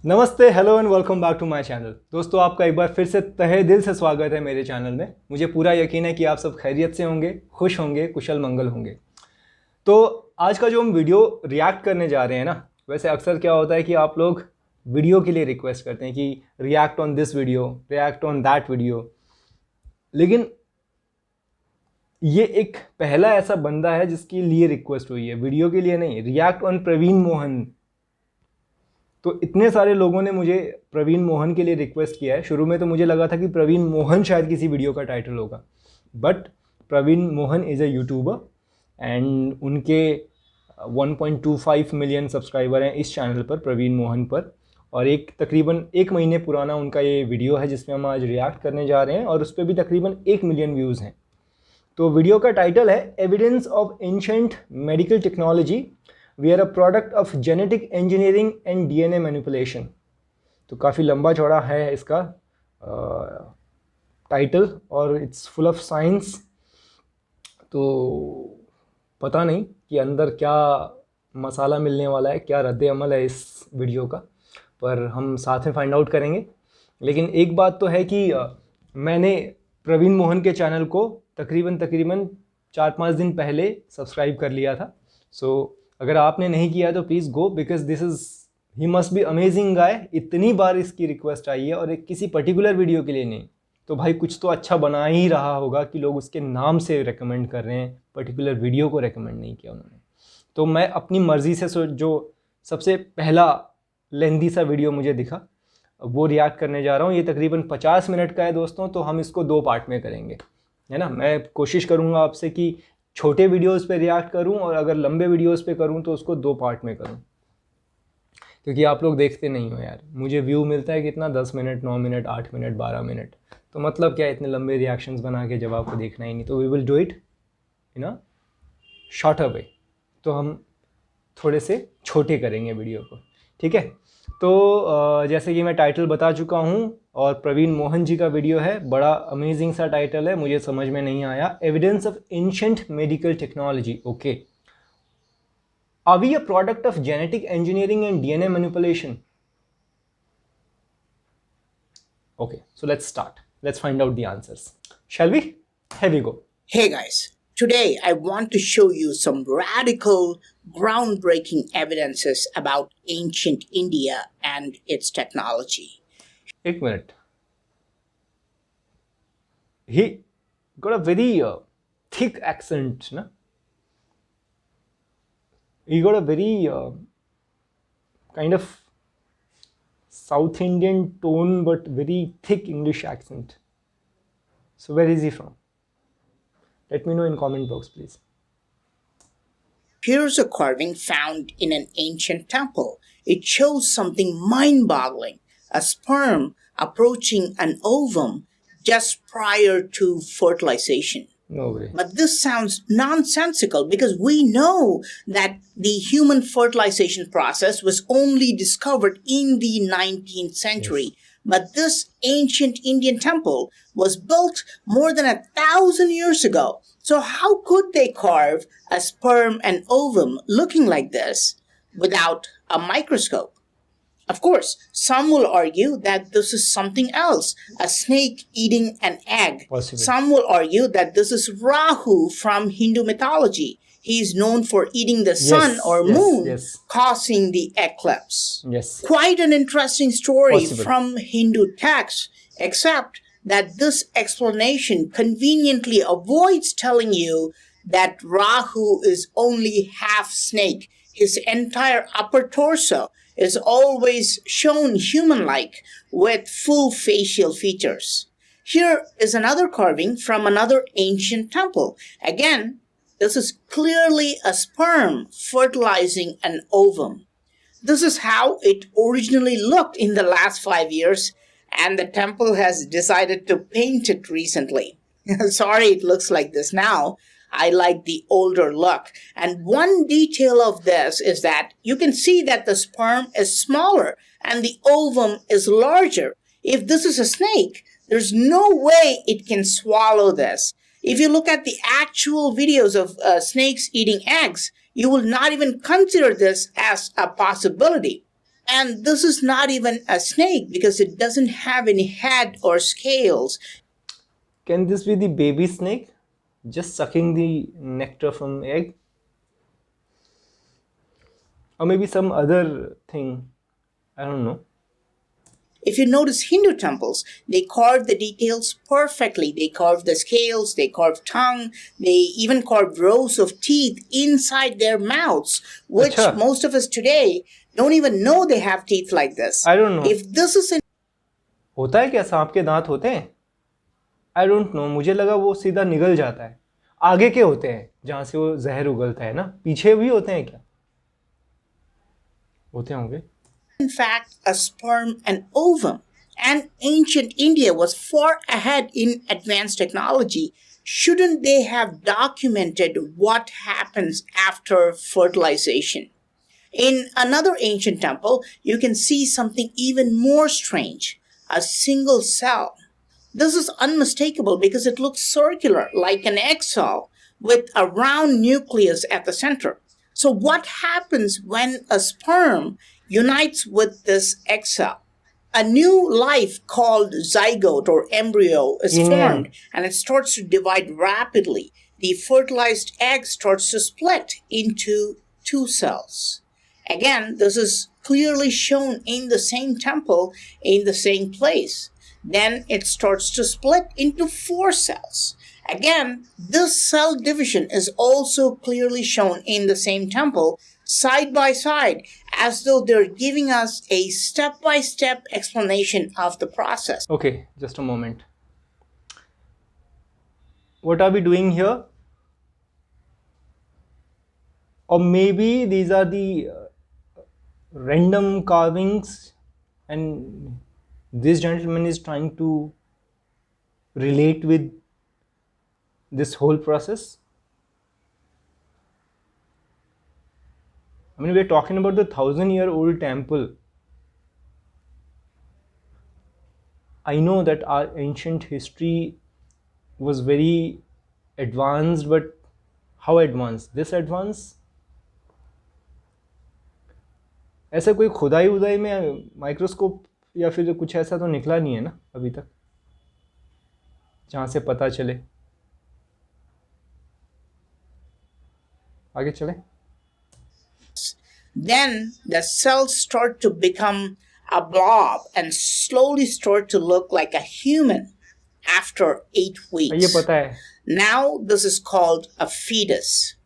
नमस्ते, hello and welcome back to my channel. दोस्तों, आपका एक बार फिर से तहे दिल से स्वागत है मेरे चैनल में। मुझे पूरा यकीन है कि आप सब खैरियत से होंगे, खुश होंगे, कुशल मंगल होंगे। तो आज का जो हम वीडियो रिएक्ट करने जा रहे हैं ना, वैसे अक्सर क्या होता है कि आप लोग वीडियो के लिए रिक्वेस्ट करते हैं कि react on this video, react on that video. लेकिन ये एक पहला ऐसा बंदा है जिसके लिए रिक्वेस्ट हुई है, वीडियो के लिए नहीं, रिएक्ट ऑन प्रवीण मोहन। तो इतने सारे लोगों ने मुझे प्रवीण मोहन के लिए रिक्वेस्ट किया है। शुरू में तो मुझे लगा था कि प्रवीण मोहन शायद किसी वीडियो का टाइटल होगा, but Praveen Mohan is a YouTuber and उनके 1.25 मिलियन सब्सक्राइबर हैं इस चैनल पर, प्रवीण मोहन पर। और एक तकरीबन 1 महीने पुराना उनका ये वीडियो है जिसमें हम आज रिएक्ट करने जा रहे हैं, और उस पर भी तकरीबन 1 मिलियन व्यूज़ हैं। तो वीडियो का टाइटल है evidence of ancient medical technology we are a product of genetic engineering and DNA manipulation. तो काफ़ी लंबा चौड़ा है इसका टाइटल और इट्स फुल ऑफ साइंस। तो पता नहीं कि अंदर क्या मसाला मिलने वाला है, क्या रद्द अमल है इस वीडियो का, पर हम साथ में फाइंड आउट करेंगे। लेकिन एक बात तो है कि मैंने प्रवीण मोहन के चैनल को तकरीबन 4-5 दिन पहले सब्सक्राइब कर लिया था। सो अगर आपने नहीं किया तो please go, because this is he must be amazing guy. इतनी बार इसकी रिक्वेस्ट आई है और एक किसी पर्टिकुलर वीडियो के लिए नहीं, तो भाई कुछ तो अच्छा बना ही रहा होगा कि लोग उसके नाम से रेकमेंड कर रहे हैं, पर्टिकुलर वीडियो को रेकमेंड नहीं किया उन्होंने। तो मैं अपनी मर्ज़ी से जो सबसे पहला लेंदी सा वीडियो मुझे दिखा वो रिएक्ट करने जा रहा हूँ। ये तकरीबन 50 मिनट का है दोस्तों, तो हम इसको 2 पार्ट में करेंगे, है ना। मैं कोशिश करूँगा आपसे कि छोटे वीडियोस पे रिएक्ट करूं, और अगर लंबे वीडियोस पे करूं तो उसको 2 पार्ट में करूं, क्योंकि आप लोग देखते नहीं हो यार। मुझे व्यू मिलता है कितना, 10 मिनट, 9 मिनट, 8 मिनट, 12 मिनट। तो मतलब क्या, इतने लंबे रिएक्शंस बना के जब आपको देखना ही नहीं, तो we will do it in a shorter way. तो हम थोड़े से छोटे करेंगे वीडियो को, ठीक है। तो जैसे कि मैं टाइटल बता चुका हूँ, और प्रवीण मोहन जी का वीडियो है, बड़ा अमेजिंग सा टाइटल है, मुझे समझ में नहीं आया। Evidence of ancient medical technology, okay. Are we a product of genetic engineering and DNA manipulation? Okay, so let's start. Let's find out the answers. Shall we? Here we go. Hey guys, today I want to show you some radical, groundbreaking evidences about ancient India and its technology. एक minute. He got a very thick accent, na? He got a very kind of South Indian tone, but very thick English accent. So where is he from? Let me know in comment box, please. Here's a carving found in an ancient temple. It shows something mind-boggling: a sperm approaching an ovum just prior to fertilization. No way. But this sounds nonsensical because we know that the human fertilization process was only discovered in the 19th century. Yes. But this ancient Indian temple was built more than 1,000 years ago. So how could they carve a sperm and ovum looking like this without a microscope? Of course, some will argue that this is something else, a snake eating an egg. Possibly. Some will argue that this is Rahu from Hindu mythology. He is known for eating the sun or moon, causing the eclipse. Yes. Quite an interesting story Possible. From Hindu texts, except that this explanation conveniently avoids telling you that Rahu is only half snake. His entire upper torso is always shown human-like with full facial features. Here is another carving from another ancient temple. Again, this is clearly a sperm fertilizing an ovum. This is how it originally looked in the last 5 years, and the temple has decided to paint it recently. Sorry it looks like this now. I like the older look. And one detail of this is that you can see that the sperm is smaller and the ovum is larger. If this is a snake, there's no way it can swallow this. If you look at the actual videos of snakes eating eggs, you will not even consider this as a possibility. And this is not even a snake because it doesn't have any head or scales. Can this be the baby snake just sucking the nectar from egg? Or maybe some other thing. I don't know. If you notice Hindu temples, they carve the details perfectly. They carve the scales, they carve tongue, they even carve rows of teeth inside their mouths, which Acha, most of us today don't even know they have teeth like this. I don't know. If this is an होता है क्या सांप के दांत होते हैं? I don't know, मुझे लगा वो सीधा निगल जाता है. आगे के होते हैं जहां से वो जहर उगलता है ना, पीछे भी होते हैं क्या? होते होंगे. in fact a sperm and ovum, and ancient India was far ahead in advanced technology, shouldn't they have documented what happens after fertilization? In another ancient temple, you can see something even more strange, a single cell. This is unmistakable because it looks circular, like an egg cell, with a round nucleus at the center. So, what happens when a sperm unites with this egg cell? A new life called zygote or embryo is formed and it starts to divide rapidly. The fertilized egg starts to split into two cells. Again, this is clearly shown in the same temple, in the same place. Then it starts to split into four cells. Again, this cell division is also clearly shown in the same temple, side by side, as though they're giving us a step-by-step explanation of the process. Okay, just a moment. What are we doing here? Or maybe these are the random carvings and this gentleman is trying to relate with this whole process. I mean, we're talking about the 1,000-year-old temple. I know that our ancient history was very advanced, but how advanced? This advanced? ऐसा कोई खुदाई उदाई में microscope या फिर कुछ ऐसा तो निकला नहीं है ना अभी तक, जहाँ से पता चले. आगे चले. Then the cells start to become a blob and slowly start to look like a human after 8 ये weeks. पता है. Now this is called a fetus.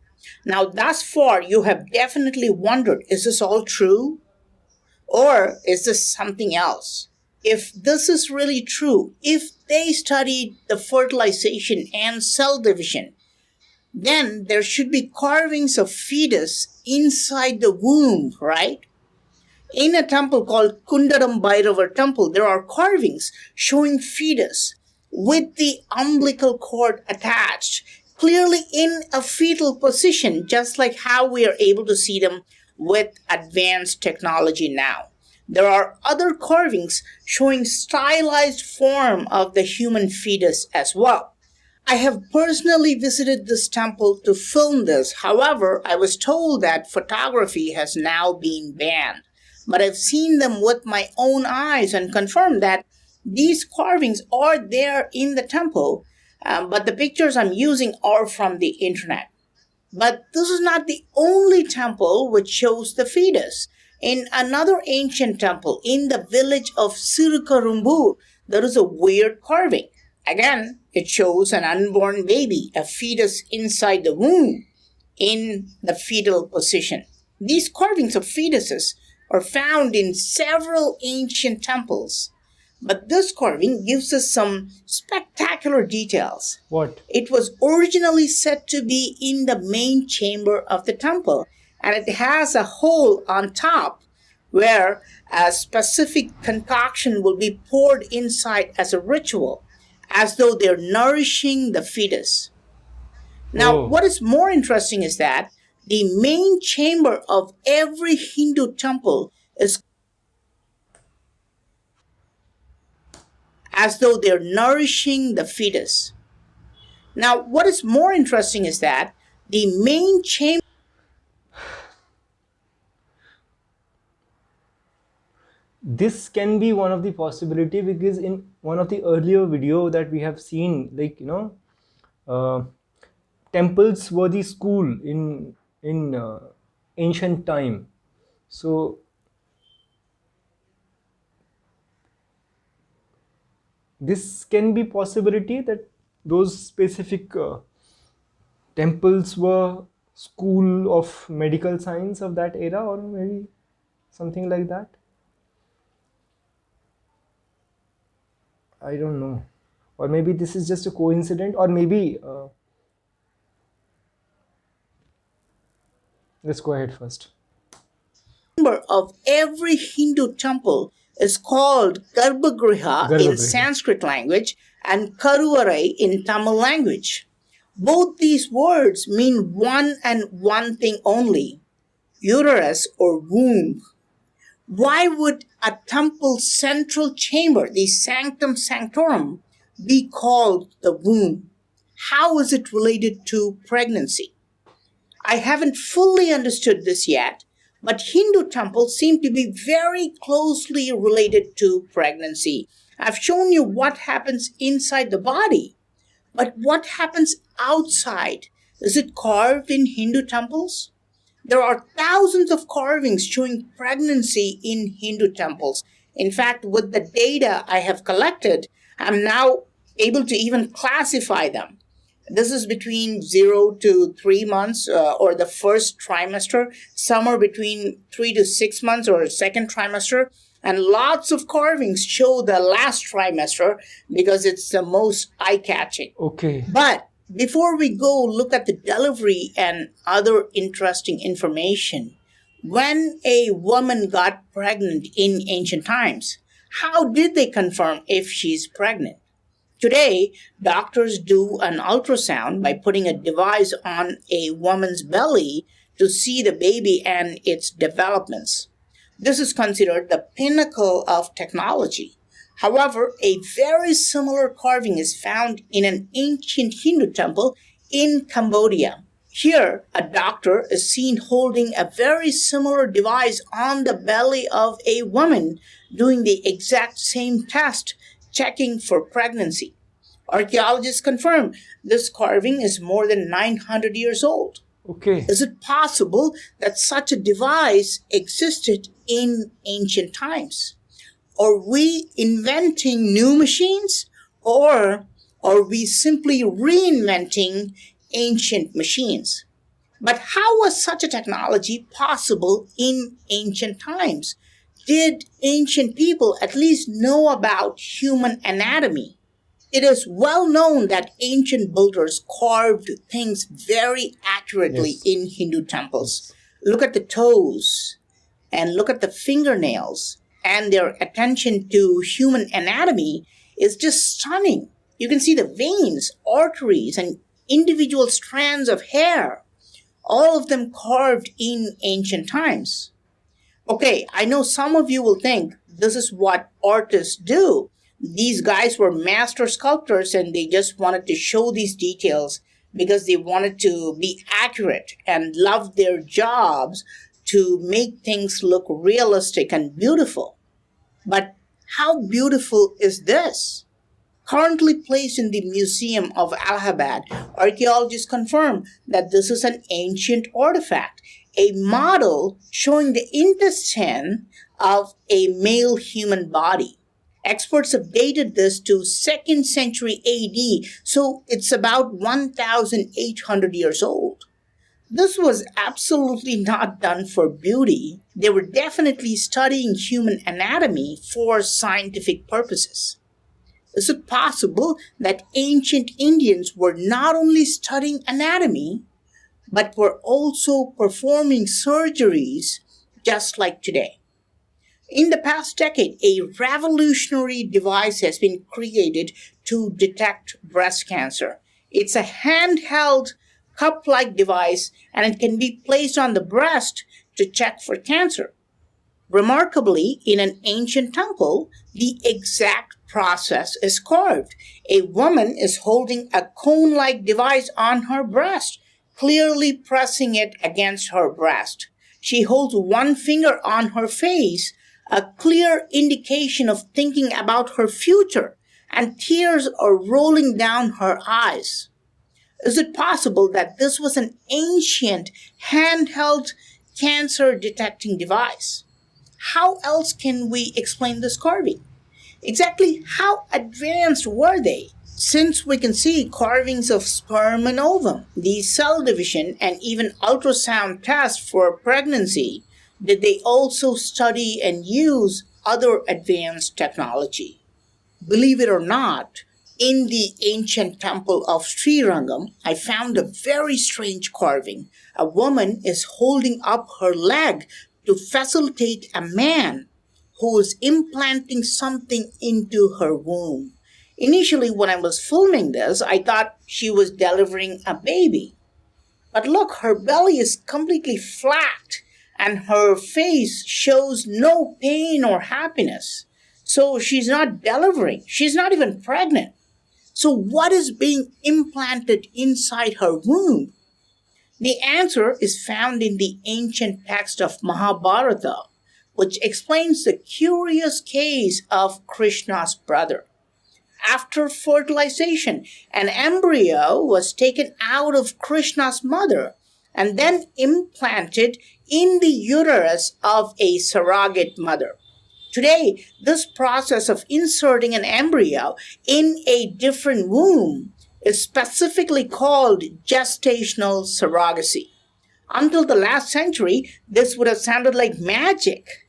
Now, thus far, you have definitely wondered, is this all true? Or is this something else? If this is really true, if they studied the fertilization and cell division, then there should be carvings of fetus inside the womb, right? In a temple called Kundaram Bhairavar Temple, there are carvings showing fetus with the umbilical cord attached, clearly in a fetal position, just like how we are able to see them with advanced technology now. There are other carvings showing stylized form of the human fetus as well. I have personally visited this temple to film this. However, I was told that photography has now been banned. But I've seen them with my own eyes and confirmed that these carvings are there in the temple, but the pictures I'm using are from the internet. But this is not the only temple which shows the fetus. In another ancient temple in the village of Sirukarumbur, there is a weird carving. Again, it shows an unborn baby, a fetus inside the womb, in the fetal position. These carvings of fetuses are found in several ancient temples. But this carving gives us some spectacular details. What? It was originally said to be in the main chamber of the temple, and it has a hole on top where a specific concoction will be poured inside as a ritual, as though they're nourishing the fetus. Now, what is more interesting is that the main chamber of every Hindu temple is as though they're nourishing the fetus. Now, what is more interesting is that the main chamber this can be one of the possibility, because in one of the earlier video that we have seen, like, uh, temples were the school in ancient time. So this can be possibility that those specific temples were school of medical science of that era, or maybe something like that. I don't know, or maybe this is just a coincidence, or maybe let's go ahead first. Member of every Hindu temple is called Garbhagriha in Garbhagriha. Sanskrit language and Karuvarai in Tamil language. Both these words mean one and one thing only: uterus or womb. Why would a temple's central chamber, the sanctum sanctorum, be called the womb? How is it related to pregnancy? I haven't fully understood this yet, but Hindu temples seem to be very closely related to pregnancy. I've shown you what happens inside the body, but what happens outside? Is it carved in Hindu temples? There are thousands of carvings showing pregnancy in Hindu temples. In fact, with the data I have collected, I'm now able to even classify them. This is between 0 to 3 months or the first trimester. Some are between 3 to 6 months or second trimester. And lots of carvings show the last trimester because it's the most eye-catching. Okay. But before we go look at the delivery and other interesting information, when a woman got pregnant in ancient times, how did they confirm if she's pregnant? Today, doctors do an ultrasound by putting a device on a woman's belly to see the baby and its developments. This is considered the pinnacle of technology. However, a very similar carving is found in an ancient Hindu temple in Cambodia. Here, a doctor is seen holding a very similar device on the belly of a woman, doing the exact same test, checking for pregnancy. Archaeologists confirm this carving is more than 900 years old. Okay. Is it possible that such a device existed in ancient times? Are we inventing new machines, or are we simply reinventing ancient machines? But how was such a technology possible in ancient times? Did ancient people at least know about human anatomy? It is well known that ancient builders carved things very accurately Yes. in Hindu temples. Look at the toes and look at the fingernails, and their attention to human anatomy is just stunning. You can see the veins, arteries, and individual strands of hair, all of them carved in ancient times. Okay, I know some of you will think this is what artists do. These guys were master sculptors and they just wanted to show these details because they wanted to be accurate and loved their jobs to make things look realistic and beautiful. But how beautiful is this? Currently placed in the Museum of Allahabad, archaeologists confirm that this is an ancient artifact, a model showing the intestine of a male human body. Experts have dated this to 2nd century AD, so it's about 1,800 years old. This was absolutely not done for beauty. They were definitely studying human anatomy for scientific purposes. Is it possible that ancient Indians were not only studying anatomy, but were also performing surgeries just like today? In the past decade, a revolutionary device has been created to detect breast cancer. It's a handheld cup like device and it can be placed on the breast to check for cancer. Remarkably, in an ancient temple, the exact process is carved. A woman is holding a cone like device on her breast, clearly pressing it against her breast. She holds one finger on her face, a clear indication of thinking about her future, and tears are rolling down her eyes. Is it possible that this was an ancient handheld cancer detecting device? How else can we explain this carving? Exactly how advanced were they? Since we can see carvings of sperm and ovum, the cell division, and even ultrasound tests for pregnancy, did they also study and use other advanced technology? Believe it or not, in the ancient temple of Srirangam, I found a very strange carving. A woman is holding up her leg to facilitate a man who is implanting something into her womb. Initially, when I was filming this, I thought she was delivering a baby. But look, her belly is completely flat and her face shows no pain or happiness. So she's not delivering. She's not even pregnant. So what is being implanted inside her womb? The answer is found in the ancient text of Mahabharata, which explains the curious case of Krishna's brother. After fertilization, an embryo was taken out of Krishna's mother and then implanted in the uterus of a surrogate mother. Today, this process of inserting an embryo in a different womb is specifically called gestational surrogacy. Until the last century, this would have sounded like magic.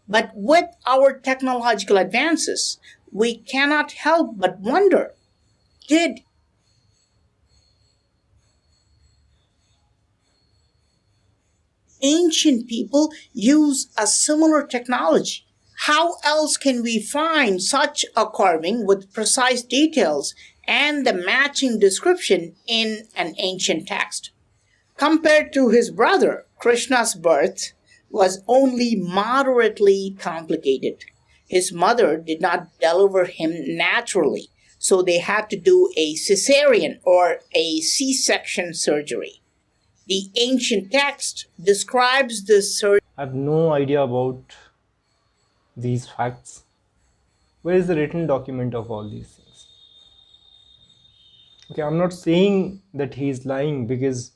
But with our technological advances, we cannot help but wonder, did ancient people use a similar technology? How else can we find such a carving with precise details and the matching description in an ancient text? Compared to his brother, Krishna's birth was only moderately complicated. His mother did not deliver him naturally, so they had to do a cesarean or a C-section surgery. The ancient text describes this surgery. I have no idea about these facts. Where is the written document of all these things? Okay, I'm not saying that he is lying, because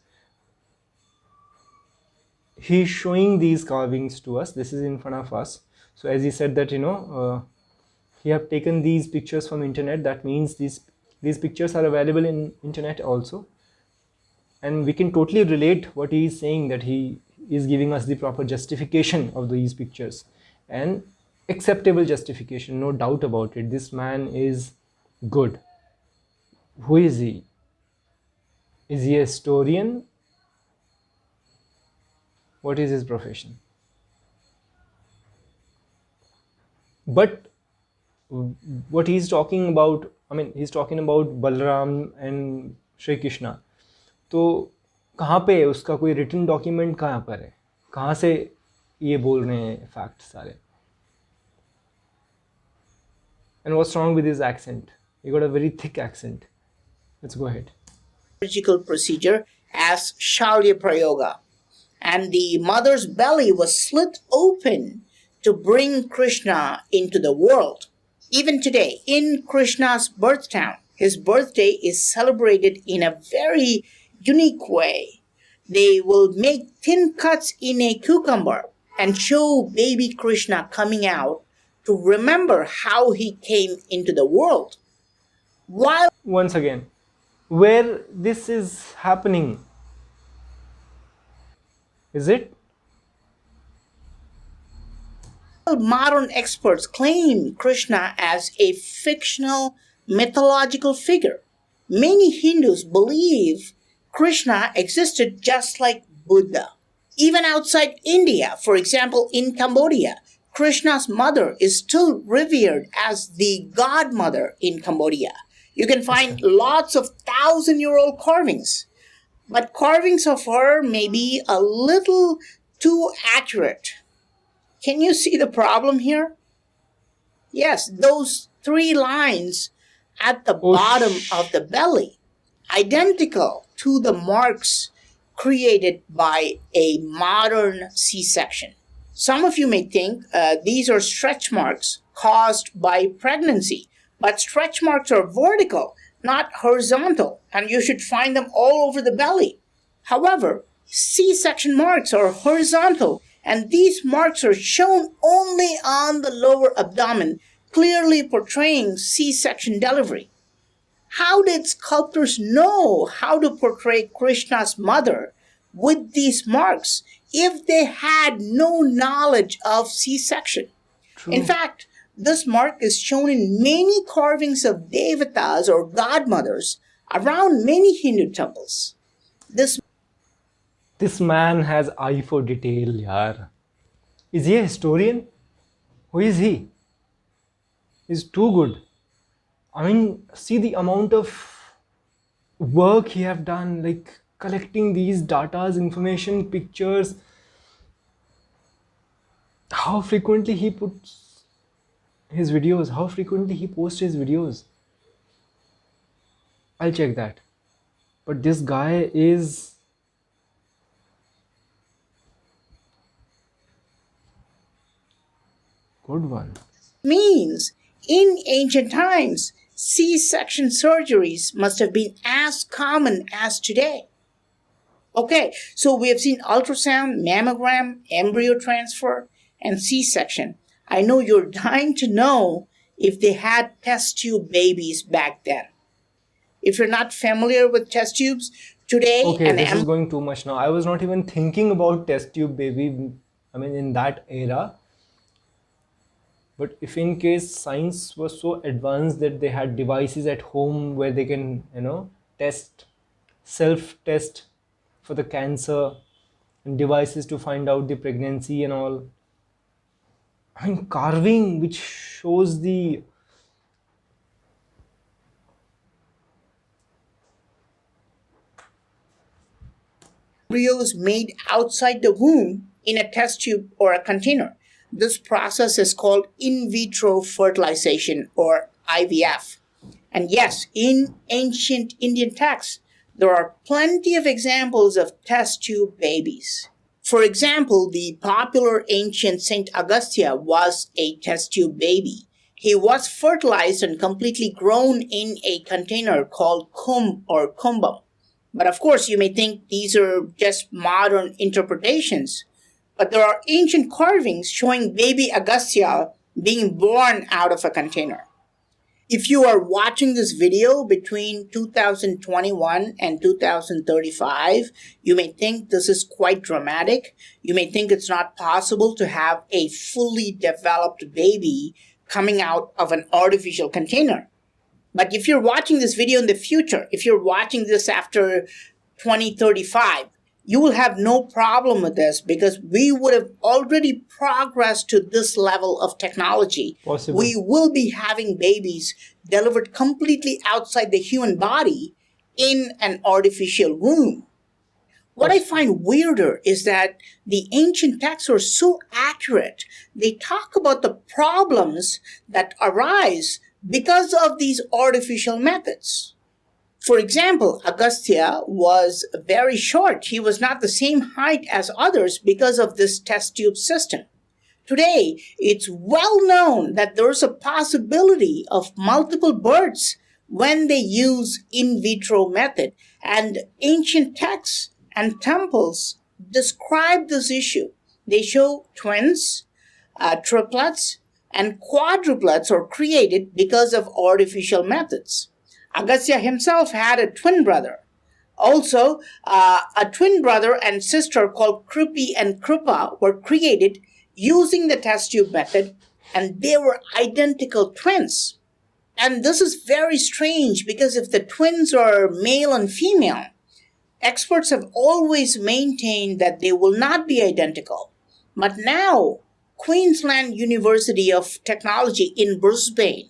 he is showing these carvings to us. This is in front of us. So as he said that, he have taken these pictures from internet. That means these pictures are available in internet also, and we can totally relate what he is saying, that he is giving us the proper justification of these pictures, and acceptable justification, no doubt about it. This man is good. Who is he? Is he a historian? What is his profession? But what he's talking about, I mean, he's talking about Balram and Shri Krishna. तो कहाँ पे है उसका कोई written document? कहाँ पर है? कहाँ से ये बोल रहे हैं फैक्ट सारे? And what's wrong with his accent? He got a very thick accent. Let's go ahead. Surgical procedure as Shalya Prayoga, and the mother's belly was slit open to bring Krishna into the world. Even today, in Krishna's birth town, his birthday is celebrated in a very unique way. They will make thin cuts in a cucumber and show baby Krishna coming out to remember how he came into the world. While Once again, where this is happening? Is it? modern experts claim Krishna as a fictional mythological figure, many Hindus believe Krishna existed just like Buddha. Even outside India, for example, in Cambodia, Krishna's mother is still revered as the godmother in Cambodia. You can find lots of 1,000-year-old carvings, but carvings of her may be a little too accurate. Can you see the problem here? Yes, those 3 lines at the bottom of the belly, identical to the marks created by a modern C-section. Some of you may think these are stretch marks caused by pregnancy, but stretch marks are vertical, not horizontal, and you should find them all over the belly. However, C-section marks are horizontal, and these marks are shown only on the lower abdomen, clearly portraying C-section delivery. How did sculptors know how to portray Krishna's mother with these marks if they had no knowledge of C-section? In True. fact, this mark is shown in many carvings of devatas or godmothers around many Hindu temples. This man has eye for detail, yaar. Is he a historian? Who is he? He's too good. I mean, see the amount of work he have done, like collecting these datas, information, pictures. How frequently he puts his videos, how frequently he posts his videos. I'll check that. But this guy is good one. Means in ancient times, C-section surgeries must have been as common as today. Okay, so we have seen ultrasound, mammogram, embryo transfer, and C-section. I know you're dying to know if they had test tube babies back then. If you're not familiar with test tubes, today Okay, an this is going too much now. I was not even thinking about test tube baby. I mean, in that era. But if in case science was so advanced that they had devices at home where they can, test, self-test for the cancer, and devices to find out the pregnancy and all. I mean, carving which shows the embryos made outside the womb in a test tube or a container. This process is called in vitro fertilization or IVF. And yes, in ancient Indian texts, there are plenty of examples of test tube babies. For example, the popular ancient Saint Augustia was a test tube baby. He was fertilized and completely grown in a container called kumb or kumbum. But of course, you may think these are just modern interpretations. But there are ancient carvings showing baby Agastya being born out of a container. If you are watching this video between 2021 and 2035, you may think this is quite dramatic. You may think it's not possible to have a fully developed baby coming out of an artificial container. But if you're watching this video in the future, if you're watching this after 2035, you will have no problem with this because we would have already progressed to this level of technology. possible. We will be having babies delivered completely outside the human body in an artificial womb. What I find weirder is that the ancient texts are so accurate. They talk about the problems that arise because of these artificial methods. For example, Agastya was very short. He was not the same height as others because of this test tube system. Today, it's well known that there's a possibility of multiple births when they use in vitro method, and ancient texts and temples describe this issue. They show twins, triplets, and quadruplets are created because of artificial methods. Agastya himself had a twin brother. Also, a twin brother and sister called Kripi and Kripa were created using the test tube method, and they were identical twins. And this is very strange because if the twins are male and female, experts have always maintained that they will not be identical. But now, Queensland University of Technology in Brisbane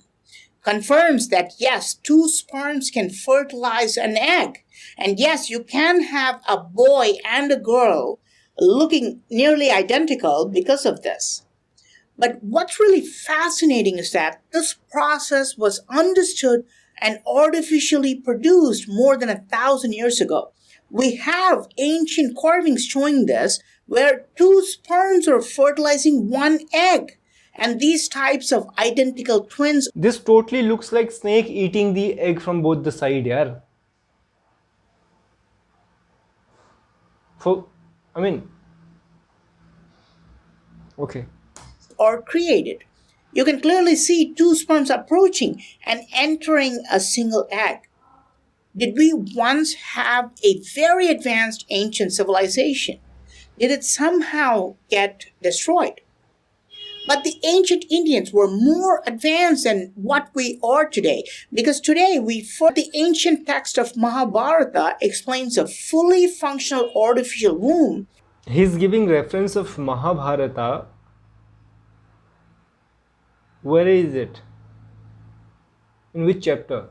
confirms that yes, two sperms can fertilize an egg. And yes, you can have a boy and a girl looking nearly identical because of this. But what's really fascinating is that this process was understood and artificially produced more than 1,000 years ago. We have ancient carvings showing this, where two sperms are fertilizing one egg. And these types of identical twins, This totally looks like snake eating the egg from both the side, yeah. For, I mean, okay. are created. You can clearly see two sperms approaching and entering a single egg. Did we once have a very advanced ancient civilization? Did it somehow get destroyed? But the ancient Indians were more advanced than what we are today, because today the ancient text of Mahabharata explains a fully functional artificial womb. He's giving reference of Mahabharata. Where is it? In which chapter?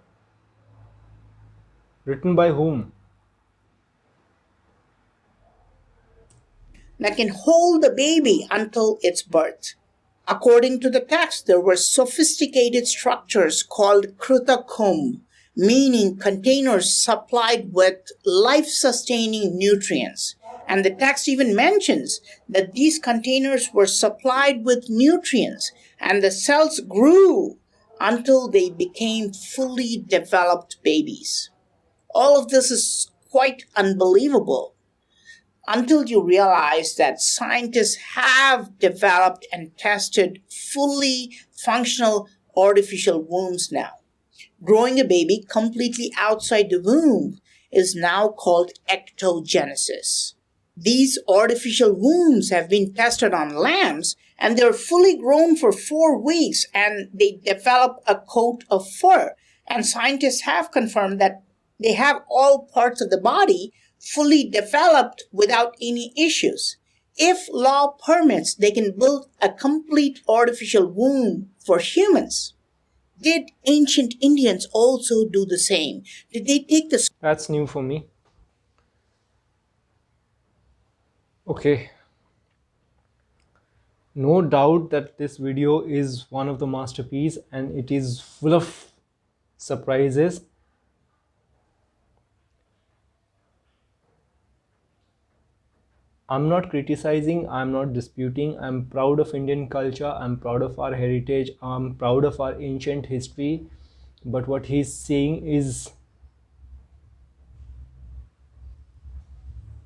Written by whom? That can hold the baby until its birth. According to the text, there were sophisticated structures called krutakum, meaning containers supplied with life sustaining nutrients. And the text even mentions that these containers were supplied with nutrients, and the cells grew until they became fully developed babies. All of this is quite unbelievable until you realize that scientists have developed and tested fully functional artificial wombs now. Growing a baby completely outside the womb is now called ectogenesis. These artificial wombs have been tested on lambs, and they're fully grown for 4 weeks and they develop a coat of fur. And scientists have confirmed that they have all parts of the body fully developed without any issues. If law permits, they can build a complete artificial womb for humans. Did ancient Indians also do the same? Did they take the That's new for me. Okay. No doubt that this video is one of the masterpiece and it is full of surprises. I'm not criticizing, I'm not disputing. I'm proud of Indian culture, I'm proud of our heritage, I'm proud of our ancient history. But what he's saying is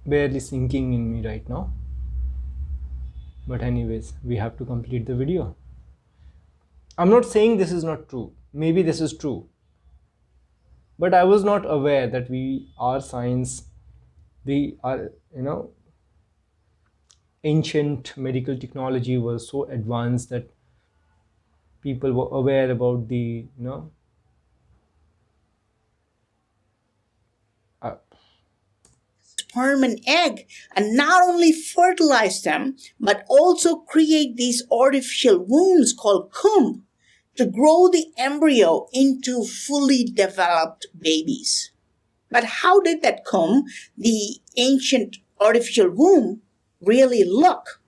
barely sinking in me right now. But anyways, we have to complete the video. I'm not saying this is not true. Maybe this is true. But I was not aware that we are science, we are, ancient medical technology was so advanced that people were aware about the, uh, sperm and egg and not only fertilize them, but also create these artificial wombs called kumb to grow the embryo into fully developed babies. But how did that kumb, the ancient artificial womb, really look?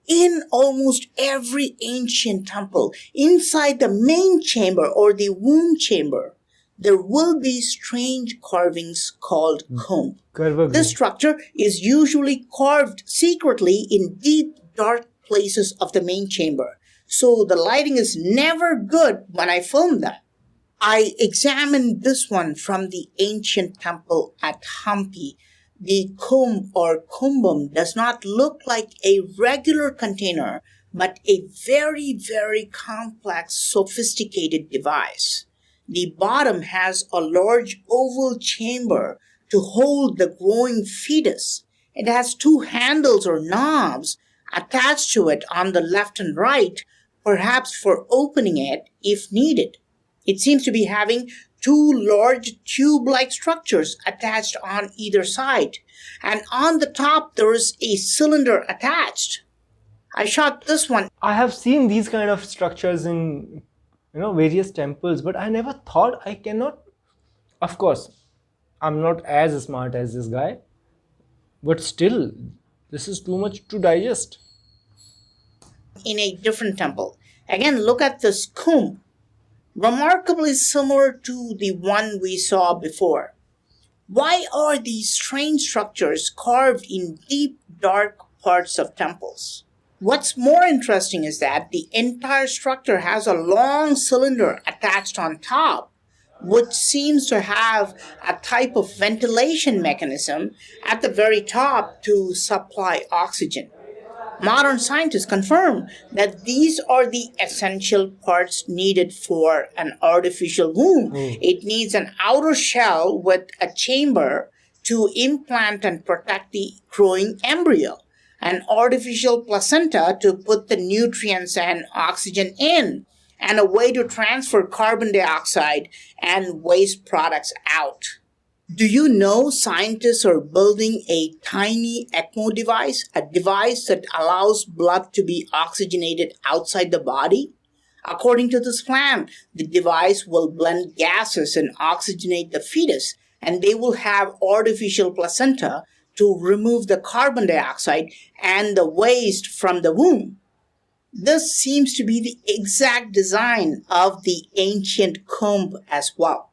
In almost every ancient temple, inside the main chamber or the womb chamber, there will be strange carvings called kumb. This structure is usually carved secretly in deep, dark places of the main chamber, so the lighting is never good when I film them. I examined this one from the ancient temple at Hampi. The kumb or kumbum does not look like a regular container, but a very, very complex, sophisticated device. The bottom has a large oval chamber to hold the growing fetus. It has two handles or knobs attached to it on the left and right, perhaps for opening it if needed. It seems to be having two large tube-like structures attached on either side. And on the top, there is a cylinder attached. I shot this one. I have seen these kind of structures in, various temples, but I never thought I cannot. Of course, I'm not as smart as this guy, but still, this is too much to digest. In a different temple. Again, look at this kumb. Remarkably similar to the one we saw before. Why are these strange structures carved in deep, dark parts of temples? What's more interesting is that the entire structure has a long cylinder attached on top, which seems to have a type of ventilation mechanism at the very top to supply oxygen. Modern scientists confirm that these are the essential parts needed for an artificial womb. Oh, It needs an outer shell with a chamber to implant and protect the growing embryo, an artificial placenta to put the nutrients and oxygen in, and a way to transfer carbon dioxide and waste products out. Do you know scientists are building a tiny ECMO device, a device that allows blood to be oxygenated outside the body? According to this plan, the device will blend gases and oxygenate the fetus, and they will have artificial placenta to remove the carbon dioxide and the waste from the womb. This seems to be the exact design of the ancient comb as well.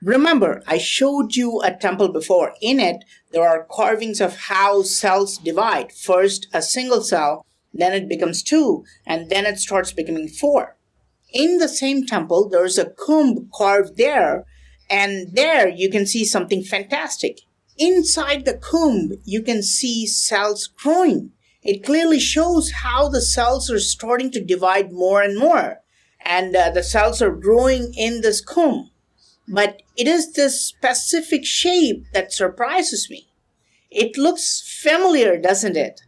Remember, I showed you a temple before. In it, there are carvings of how cells divide. First, a single cell, then it becomes two, and then it starts becoming four. In the same temple, there's a comb carved there, and there you can see something fantastic. Inside the comb, you can see cells growing. It clearly shows how the cells are starting to divide more and more, and the cells are growing in this comb. But it is this specific shape that surprises me. It looks familiar, doesn't it?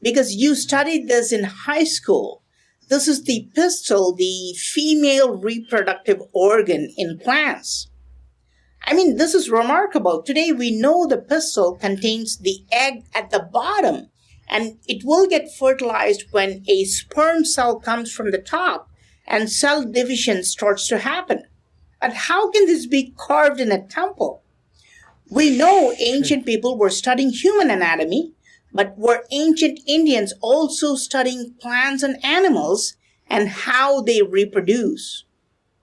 Because you studied this in high school. This is the pistil, the female reproductive organ in plants. I mean, this is remarkable. Today we know the pistil contains the egg at the bottom, and it will get fertilized when a sperm cell comes from the top and cell division starts to happen. But how can this be carved in a temple? We know ancient people were studying human anatomy, but were ancient Indians also studying plants and animals and how they reproduce?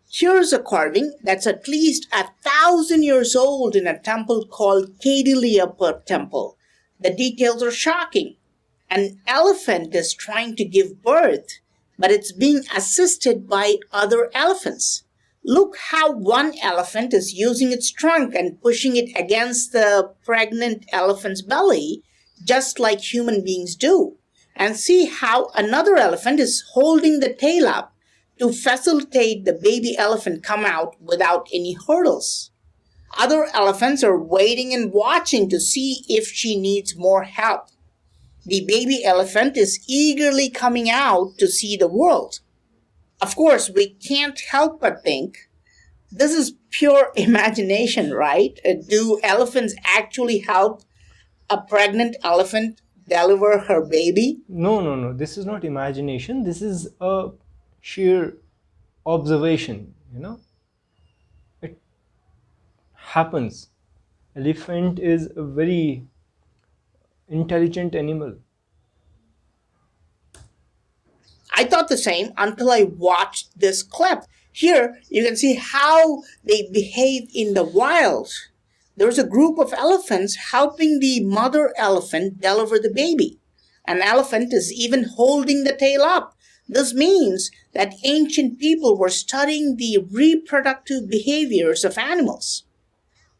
Here's a carving that's at least 1,000 years old in a temple called Kediliyapur Temple. The details are shocking. An elephant is trying to give birth, but it's being assisted by other elephants. Look how one elephant is using its trunk and pushing it against the pregnant elephant's belly, just like human beings do. And see how another elephant is holding the tail up to facilitate the baby elephant come out without any hurdles. Other elephants are waiting and watching to see if she needs more help. The baby elephant is eagerly coming out to see the world. Of course, we can't help but think, this is pure imagination, right? Do elephants actually help a pregnant elephant deliver her baby? no, no, no. This is not imagination. This is a sheer observation, It happens. Elephant is a very intelligent animal. I thought the same until I watched this clip. Here, you can see how they behave in the wild. There's a group of elephants helping the mother elephant deliver the baby. An elephant is even holding the tail up. This means that ancient people were studying the reproductive behaviors of animals.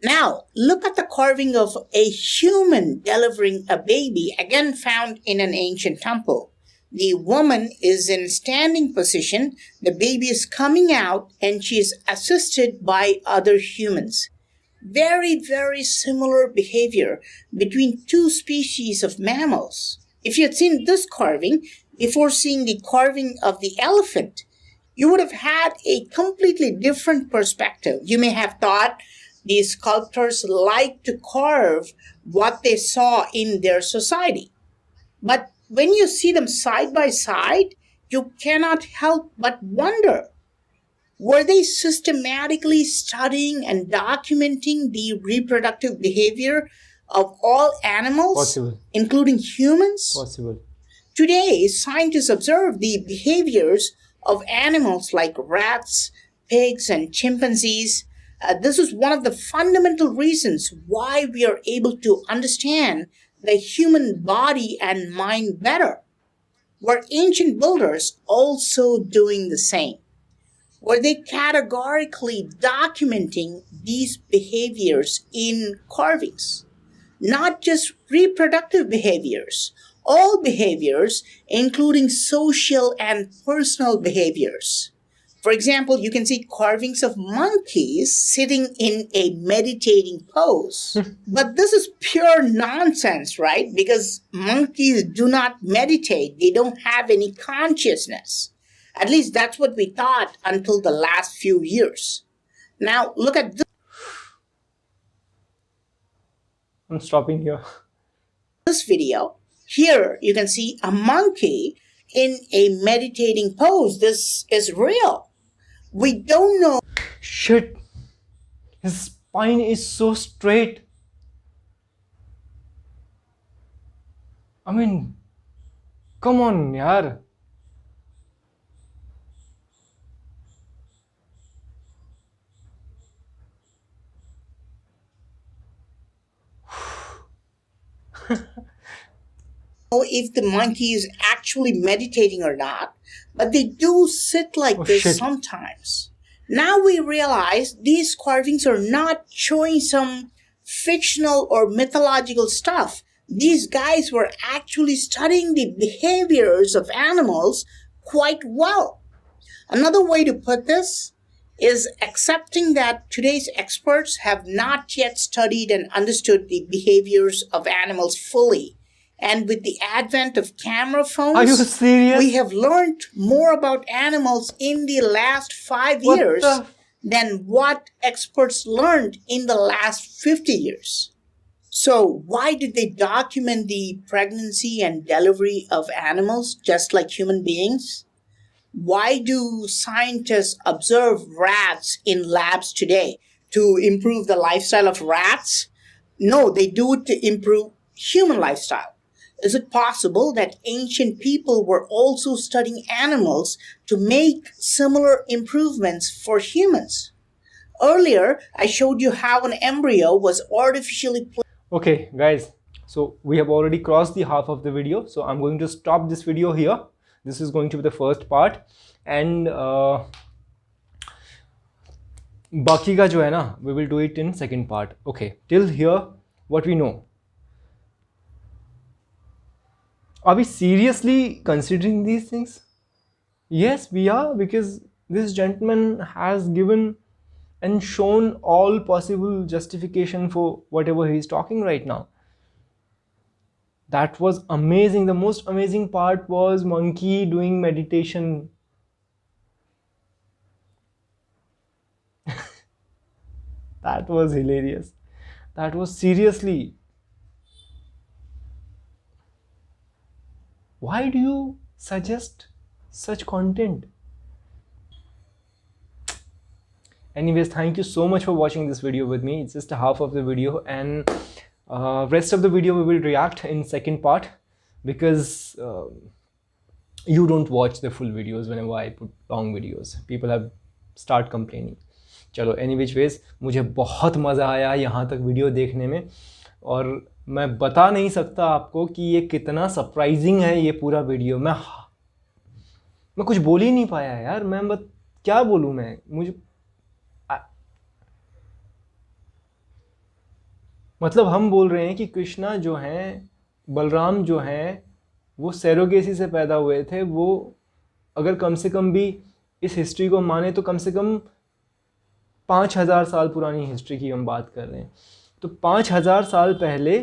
Now, look at the carving of a human delivering a baby, again found in an ancient temple. The woman is in standing position, the baby is coming out, and she is assisted by other humans. Very, very similar behavior between two species of mammals. If you had seen this carving before seeing the carving of the elephant, you would have had a completely different perspective. You may have thought these sculptors like to carve what they saw in their society. But when you see them side by side, you cannot help but wonder, were they systematically studying and documenting the reproductive behavior of all animals, Possible. including humans? Possible. Today, scientists observe the behaviors of animals like rats, pigs, and chimpanzees, This is one of the fundamental reasons why we are able to understand the human body and mind better. Were ancient builders also doing the same? Were they categorically documenting these behaviors in carvings? Not just reproductive behaviors, all behaviors, including social and personal behaviors. For example, you can see carvings of monkeys sitting in a meditating pose. But this is pure nonsense, right? Because monkeys do not meditate, they don't have any consciousness. At least that's what we thought until the last few years. Now, look at I'm stopping here. this video. Here, you can see a monkey in a meditating pose. This is real. We don't know. Shit. His spine is so straight. I mean, come on, yaar. If the monkey is actually meditating or not, but they do sit like this shit. sometimes. Now we realize these carvings are not showing some fictional or mythological stuff. These guys were actually studying the behaviors of animals quite well. Another way to put this is accepting that today's experts have not yet studied and understood the behaviors of animals fully. And with the advent of camera phones, Are you serious? we have learned more about animals in the last 5 What years the- than what experts learned in the last 50 years. So, why did they document the pregnancy and delivery of animals just like human beings? Why do scientists observe rats in labs today? To improve the lifestyle of rats? No, they do it to improve human lifestyle. Is it possible that ancient people were also studying animals to make similar improvements for humans? Earlier, I showed you how an embryo was artificially placed. Okay, guys. So we have already crossed the half of the video. So I'm going to stop this video here. This is going to be the first part. And बाकी का जो है ना, we will do it in second part. Okay, till here, what we know. Are we seriously considering these things? Yes, we are, because this gentleman has given and shown all possible justification for whatever he is talking right now. That was amazing. The most amazing part was monkey doing meditation. That was hilarious. That was seriously. Why do you suggest such content? Anyways, thank you so much for watching this video with me. It's just a half of the video, and rest of the video we will react in second part, because you don't watch the full videos whenever I put long videos. People have start complaining. चलो any which ways, मुझे बहुत मज़ा आया यहाँ तक video देखने में, और मैं बता नहीं सकता आपको कि ये कितना सरप्राइजिंग है ये पूरा वीडियो. मैं कुछ बोल ही नहीं पाया यार. मैं क्या बोलूँ मैं. मुझे मतलब हम बोल रहे हैं कि कृष्णा जो हैं, बलराम जो हैं, वो सेरोगेसी से पैदा हुए थे. वो अगर कम से कम भी इस हिस्ट्री को माने तो कम से कम 5000 साल पुरानी हिस्ट्री की हम बात कर रहे हैं. तो 5000 साल पहले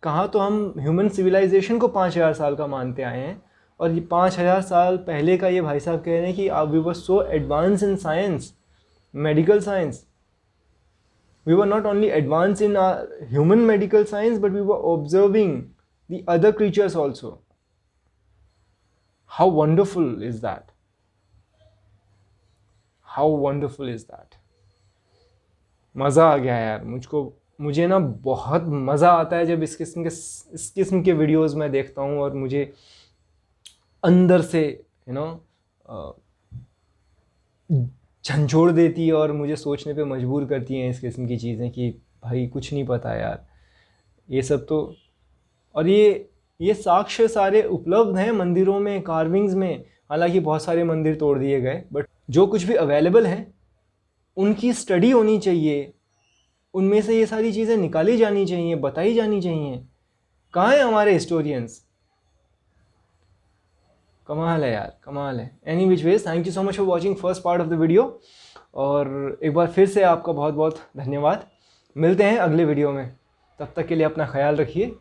कहाँ तो हम ह्यूमन सिविलाइजेशन को 5000 साल का मानते आए हैं, और ये 5000 साल पहले का ये भाई साहब कह रहे हैं कि we were so advance in science, medical science. We were not only advanced in our human medical science, but we were observing the other creatures also. How wonderful is that? How wonderful is that? मज़ा आ गया यार मुझे ना बहुत मज़ा आता है जब इस किस्म के वीडियोस मैं देखता हूँ, और मुझे अंदर से झंझोड़ देती है और मुझे सोचने पे मजबूर करती हैं इस किस्म की चीज़ें कि भाई कुछ नहीं पता यार, ये सब तो। और ये साक्ष्य सारे उपलब्ध हैं मंदिरों में, कार्विंग्स में। हालांकि बहुत सारे मंदिर तोड़ दिए गए, बट जो कुछ भी अवेलेबल हैं उनकी स्टडी होनी चाहिए, उनमें से ये सारी चीज़ें निकाली जानी चाहिए, बताई जानी चाहिए। कहाँ हैं हमारे हिस्टोरियंस? कमाल है यार, कमाल है। Any which ways, thank you so much for watching first part of the video, और एक बार फिर से आपका बहुत बहुत धन्यवाद। मिलते हैं अगले वीडियो में, तब तक के लिए अपना ख्याल रखिए।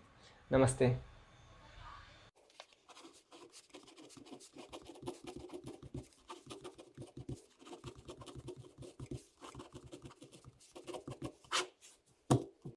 नमस्ते।